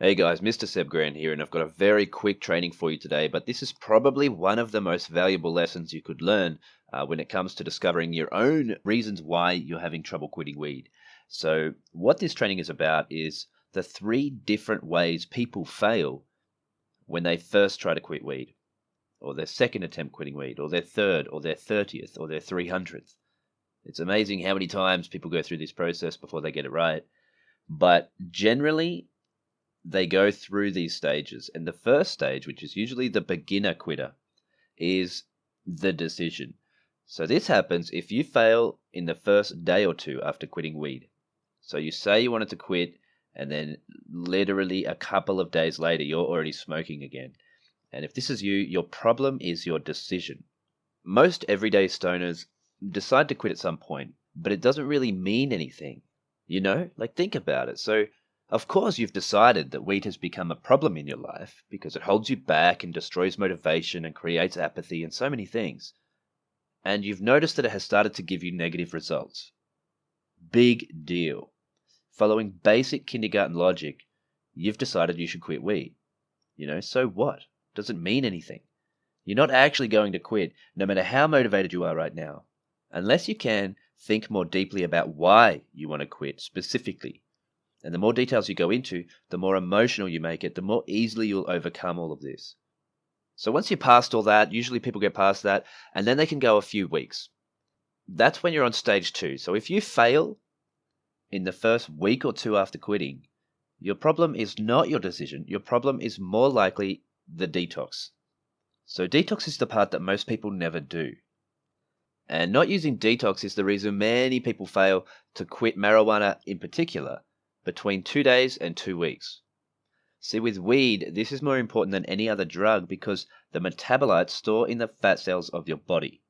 Hey guys, Mr. Seb Grant here, and I've got a very quick training for you today. But this is probably one of the most valuable lessons you could learn when it comes to discovering your own reasons why you're having trouble quitting weed. So, what this training is about is the three different ways people fail when they first try to quit weed, or their second attempt quitting weed, or their third, or their 30th, or their 300th. It's amazing how many times people go through this process before they get it right. But generally, they go through these stages. And the first stage, which is usually the beginner quitter, is the decision. So this happens if you fail in the first day or two after quitting weed. So you say you wanted to quit, and then literally a couple of days later, you're already smoking again. And if this is you, your problem is your decision. Most everyday stoners decide to quit at some point, but it doesn't really mean anything. Like think about it. So of course, you've decided that weed has become a problem in your life because it holds you back and destroys motivation and creates apathy and so many things. And you've noticed that it has started to give you negative results. Big deal. Following basic kindergarten logic, you've decided you should quit weed. So what? Doesn't mean anything. You're not actually going to quit, no matter how motivated you are right now. Unless you can think more deeply about why you want to quit specifically. And the more details you go into, the more emotional you make it, the more easily you'll overcome all of this. So once you're past all that, usually people get past that, and then they can go a few weeks. That's when you're on stage 2. So if you fail in the first week or two after quitting, your problem is not your decision. Your problem is more likely the detox. So detox is the part that most people never do. And not using detox is the reason many people fail to quit marijuana in particular between 2 days and 2 weeks. See, with weed, this is more important than any other drug because the metabolites store in the fat cells of your body.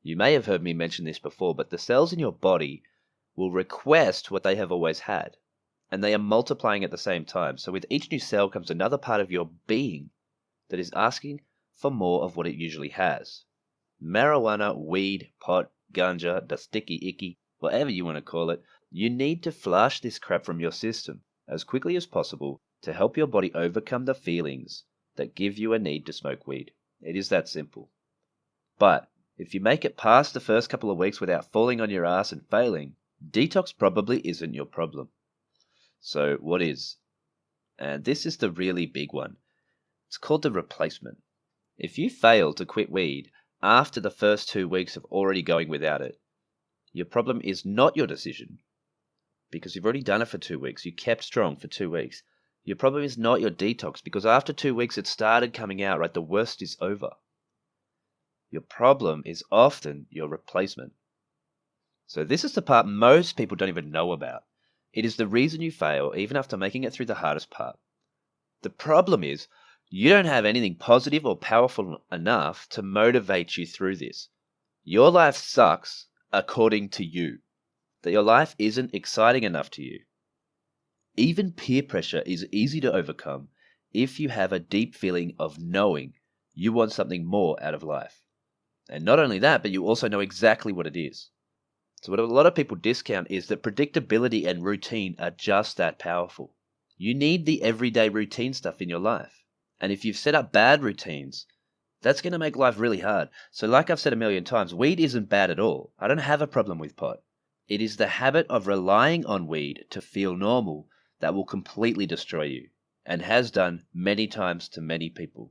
You may have heard me mention this before, but the cells in your body will request what they have always had, and they are multiplying at the same time. So with each new cell comes another part of your being that is asking for more of what it usually has. Marijuana, weed, pot, ganja, the sticky icky, whatever you want to call it, you need to flush this crap from your system as quickly as possible to help your body overcome the feelings that give you a need to smoke weed. It is that simple. But if you make it past the first couple of weeks without falling on your ass and failing, detox probably isn't your problem. So what is? And this is the really big one. It's called the replacement. If you fail to quit weed after the first 2 weeks of already going without it, your problem is not your decision. Because you've already done it for 2 weeks. You kept strong for 2 weeks. Your problem is not your detox because after 2 weeks it started coming out, right? The worst is over. Your problem is often your replacement. So this is the part most people don't even know about. It is the reason you fail even after making it through the hardest part. The problem is you don't have anything positive or powerful enough to motivate you through this. Your life sucks according to you. That your life isn't exciting enough to you. Even peer pressure is easy to overcome if you have a deep feeling of knowing you want something more out of life. And not only that, but you also know exactly what it is. So what a lot of people discount is that predictability and routine are just that powerful. You need the everyday routine stuff in your life. And if you've set up bad routines, that's going to make life really hard. So like I've said a million times, weed isn't bad at all. I don't have a problem with pot. It is the habit of relying on weed to feel normal that will completely destroy you, and has done many times to many people.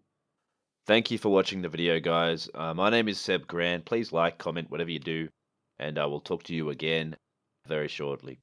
Thank you for watching the video, guys. My name is Seb Grant. Please like, comment, whatever you do, and I will talk to you again very shortly.